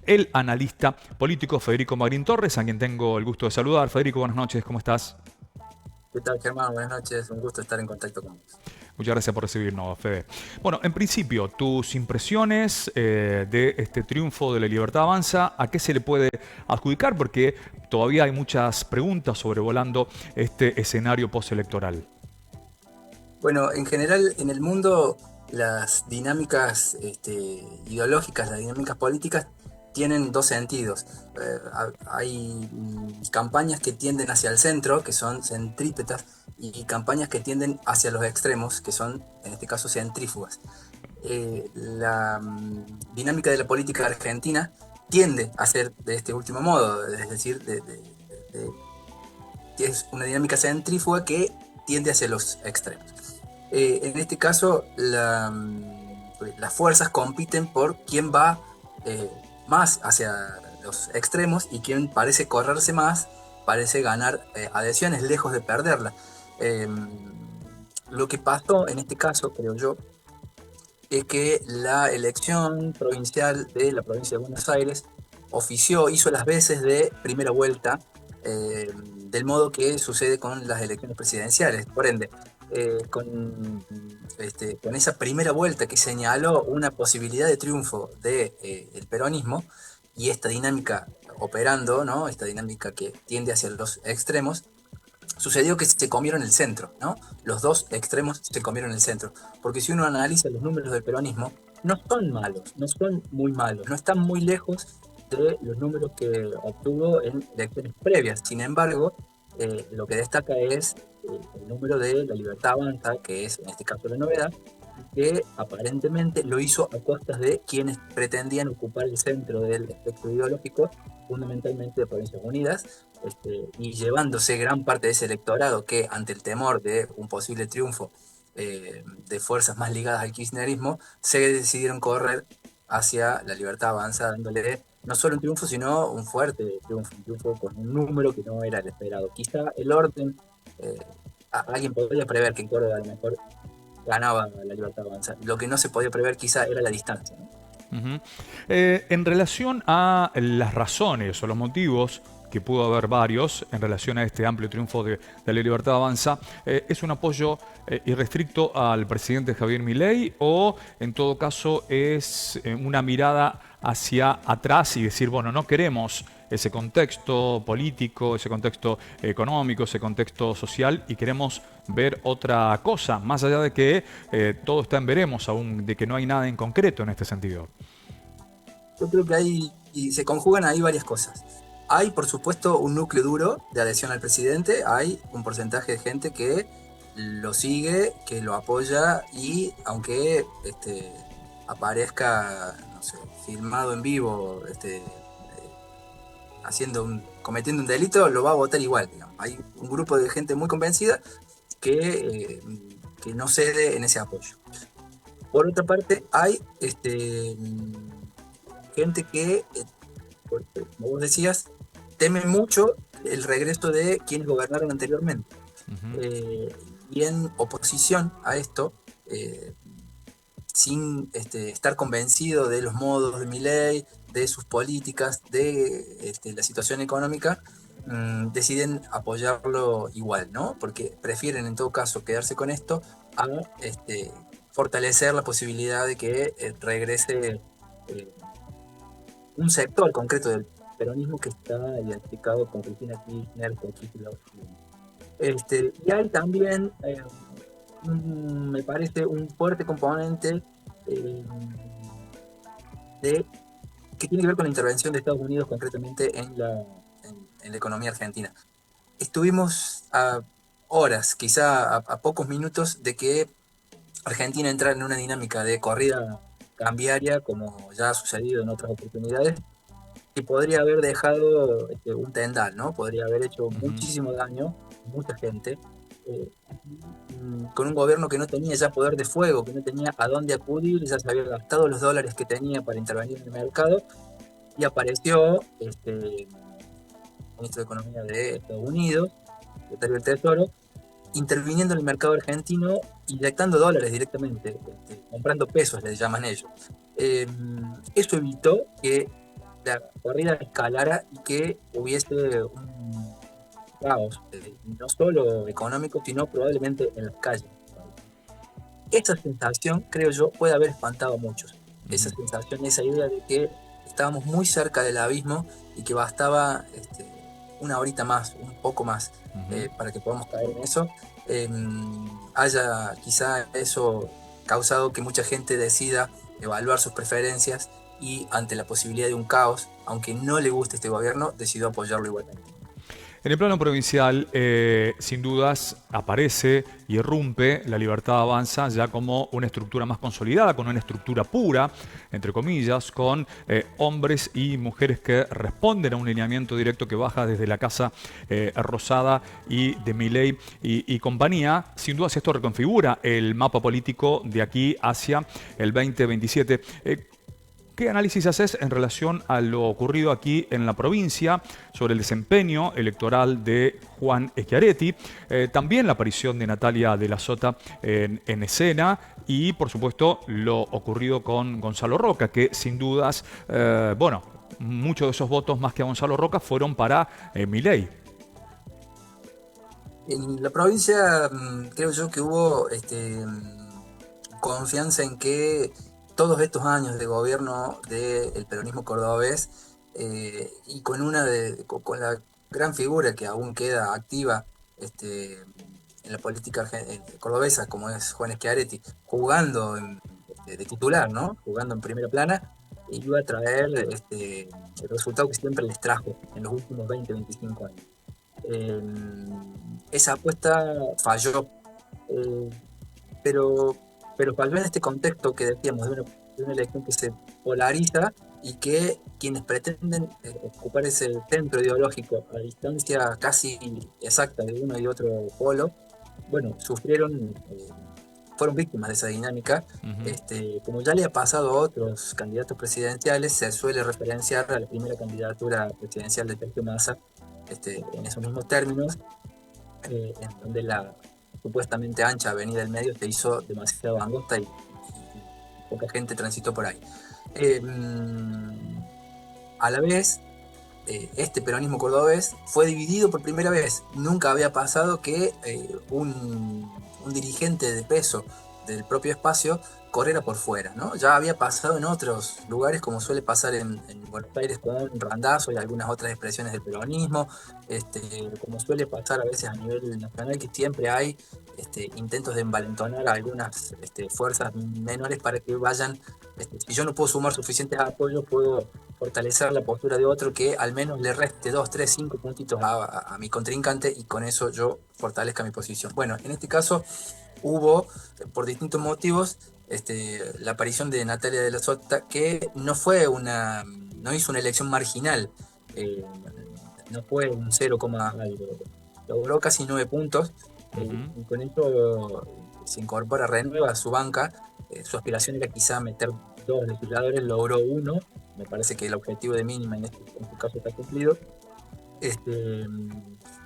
El analista político Federico Magrín Torres, a quien tengo el gusto de saludar. Federico, buenas noches, ¿cómo estás? ¿Qué tal, Germán? Buenas noches, un gusto estar en contacto con vos. Muchas gracias por recibirnos, Fede. Bueno, en principio, tus impresiones de este triunfo de la Libertad Avanza, ¿a qué se le puede adjudicar? Porque todavía hay muchas preguntas sobrevolando este escenario postelectoral. Bueno, en general en el mundo las dinámicas ideológicas, las dinámicas políticas tienen dos sentidos. Hay campañas que tienden hacia el centro, que son centrípetas, y campañas que tienden hacia los extremos, que son, en este caso, centrífugas. La dinámica de la política argentina tiende a ser de este último modo, es decir, de- es una dinámica centrífuga que tiende hacia los extremos. En este caso, las fuerzas compiten por quién va más hacia los extremos y quién parece correrse más, parece ganar adhesiones lejos de perderla. Eh, lo que pasó en este caso, creo yo, es que la elección provincial de la provincia de Buenos Aires hizo las veces de primera vuelta, del modo que sucede con las elecciones presidenciales. Por ende, con esa primera vuelta que señaló una posibilidad de triunfo del peronismo y esta dinámica operando, ¿no? Esta dinámica que tiende hacia los extremos, sucedió que se comieron el centro, ¿no? Los dos extremos se comieron el centro. Porque si uno analiza los números del peronismo, no son malos, no son muy malos, no están muy lejos de los números que obtuvo en elecciones previas. Sin embargo, lo que destaca es el número de la Libertad Avanza, que es en este caso la novedad, que aparentemente lo hizo a costas de quienes pretendían ocupar el centro del espectro ideológico, fundamentalmente de Provincias Unidas, y llevándose gran parte de ese electorado que, ante el temor de un posible triunfo de fuerzas más ligadas al kirchnerismo, se decidieron correr hacia la Libertad Avanza, dándole no solo un triunfo, sino un fuerte triunfo, un triunfo con un número que no era el esperado. Quizá el orden, eh, alguien podría prever que en Córdoba a lo mejor ganaba la Libertad Avanza. Lo que no se podía prever quizá era la distancia, ¿no? Ujú. En relación a las razones o los motivos, que pudo haber varios en relación a este amplio triunfo de la Libertad Avanza, ¿es un apoyo irrestricto al presidente Javier Milei o en todo caso es una mirada hacia atrás y decir, bueno, no queremos ese contexto político, ese contexto económico, ese contexto social y queremos ver otra cosa, más allá de que todo está en veremos aún, de que no hay nada en concreto en este sentido? Yo creo que ahí y se conjugan ahí varias cosas. Hay, por supuesto, un núcleo duro de adhesión al presidente, hay un porcentaje de gente que lo sigue, que lo apoya y aunque aparezca, no sé, filmado en vivo, cometiendo un delito, lo va a votar igual, digamos. Hay un grupo de gente muy convencida que, que no cede en ese apoyo. Por otra parte, hay gente que, como vos decías, teme mucho el regreso de quienes gobernaron anteriormente. Ujú. Eh, y en oposición a esto, eh, sin estar convencido de los modos de Milei, de sus políticas, de la situación económica, deciden apoyarlo igual, ¿no? Porque prefieren en todo caso quedarse con esto a fortalecer la posibilidad de que regrese eh, un sector concreto del peronismo que está identificado con Cristina Kirchner, con Kicillof. Y hay también, me parece, un fuerte componente eh, que tiene que ver con la intervención de Estados Unidos concretamente en la economía argentina. Estuvimos a horas, quizá a pocos minutos de que Argentina entrara en una dinámica de corrida cambiaria, como ya ha sucedido en otras oportunidades, que podría haber dejado un tendal, ¿no? Podría haber hecho Ujú. muchísimo daño a mucha gente, con un gobierno que no tenía ya poder de fuego, que no tenía a dónde acudir, ya se había gastado los dólares que tenía para intervenir en el mercado, y apareció ministro de Economía de Estados Unidos, secretario del Tesoro, interviniendo en el mercado argentino, inyectando dólares directamente, comprando pesos, les llaman ellos. Eh, Eso evitó que la corrida escalara y que hubiese un caos, no solo económico, sino probablemente en las calles. Esa sensación, creo yo, puede haber espantado a muchos. Esa Ujú. sensación, esa idea de que estábamos muy cerca del abismo y que bastaba una horita más, un poco más, Ujú. para que podamos caer en eso, eh, haya quizá eso causado que mucha gente decida evaluar sus preferencias y ante la posibilidad de un caos, aunque no le guste este gobierno, decidió apoyarlo igualmente. En el plano provincial, sin dudas, aparece y irrumpe la Libertad Avanza ya como una estructura más consolidada, con una estructura pura, entre comillas, con hombres y mujeres que responden a un lineamiento directo que baja desde la Casa Rosada y de Milei y compañía. Sin dudas, esto reconfigura el mapa político de aquí hacia el 2027. ¿Qué análisis haces en relación a lo ocurrido aquí en la provincia sobre el desempeño electoral de Juan Schiaretti? También la aparición de Natalia de la Sota en escena y, por supuesto, lo ocurrido con Gonzalo Roca, que sin dudas, bueno, muchos de esos votos más que a Gonzalo Roca fueron para Milei. En la provincia creo yo que hubo confianza en que todos estos años de gobierno del peronismo cordobés y con con la gran figura que aún queda activa en la política cordobesa, como es Juan Schiaretti, jugando de titular, ¿no? Jugando en primera plana, iba a traer el resultado que siempre les trajo en los últimos 20, 25 años. Eh, Esa apuesta falló, eh, pero, pero falló en este contexto que decíamos de una elección que se polariza y que quienes pretenden ocupar ese centro ideológico a distancia casi exacta de uno y otro polo, bueno, fueron víctimas de esa dinámica. Ujú. Como ya le ha pasado a otros candidatos presidenciales, se suele referenciar a la primera candidatura presidencial de Sergio Massa en esos mismos términos, en donde la supuestamente ancha avenida del medio se hizo demasiado angosta y poca gente transitó por ahí. Eh, a la vez, este peronismo cordobés fue dividido por primera vez. Nunca había pasado que un dirigente de peso del propio espacio corriera por fuera, ¿no? Ya había pasado en otros lugares, como suele pasar en Buenos Aires con Randazzo y algunas otras expresiones del peronismo, como suele pasar a veces a nivel nacional, que siempre hay intentos de envalentonar a algunas fuerzas menores para que vayan, si yo no puedo sumar suficientes apoyos, puedo fortalecer la postura de otro que al menos le reste 2, 3, 5 puntitos a mi contrincante y con eso yo fortalezca mi posición. Bueno, en este caso hubo, por distintos motivos, la aparición de Natalia de la Sota, que no hizo una elección marginal, eh, no fue un 0, algo, logró casi 9 puntos, Ujú. y con eso se incorpora, renueva a su banca. Su aspiración era quizá meter 2 legisladores, logró uno. Me parece que el objetivo de mínima en este caso está cumplido. Este,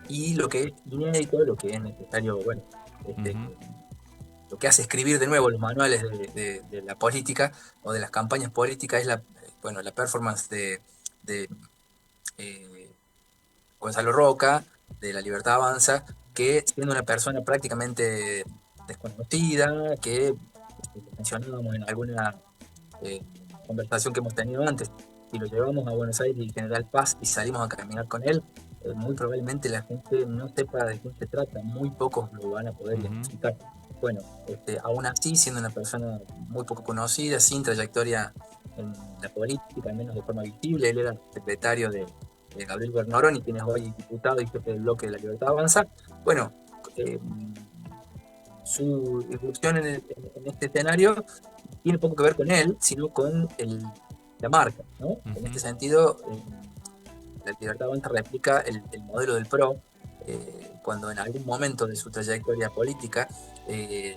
y lo que es inédito, lo que es necesario, bueno, este, Ujú. lo que hace escribir de nuevo los manuales de la política o de las campañas políticas es bueno, la performance de eh, Gonzalo Roca, de La Libertad Avanza, que siendo una persona prácticamente desconocida, que mencionábamos en alguna eh, conversación que hemos tenido antes, si lo llevamos a Buenos Aires y General Paz y salimos a caminar con él, muy probablemente la gente no sepa de quién se trata, muy pocos lo van a poder Ujú. identificar. Bueno, aún así, siendo una persona muy poco conocida, sin trayectoria en la política, al menos de forma visible, él era secretario de Gabriel Bernoroni, quien es hoy diputado y jefe del bloque de la Libertad Avanza. Bueno, eh, su incursión en este escenario tiene poco que ver con él, sino con la marca, ¿no? En este Ujú. sentido, la Libertad Avanza replica el modelo del PRO, cuando en algún momento de su trayectoria política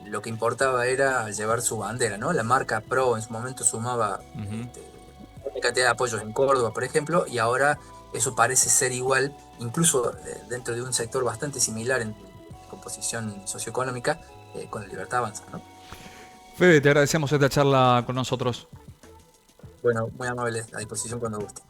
lo que importaba era llevar su bandera, ¿no? La marca PRO en su momento sumaba Ujú. una cantidad de apoyos en Córdoba, por ejemplo, y ahora eso parece ser igual, incluso dentro de un sector bastante similar en composición socioeconómica, con la Libertad Avanza, ¿no? Fede, te agradecemos esta charla con nosotros. Bueno, muy amable, a disposición cuando guste.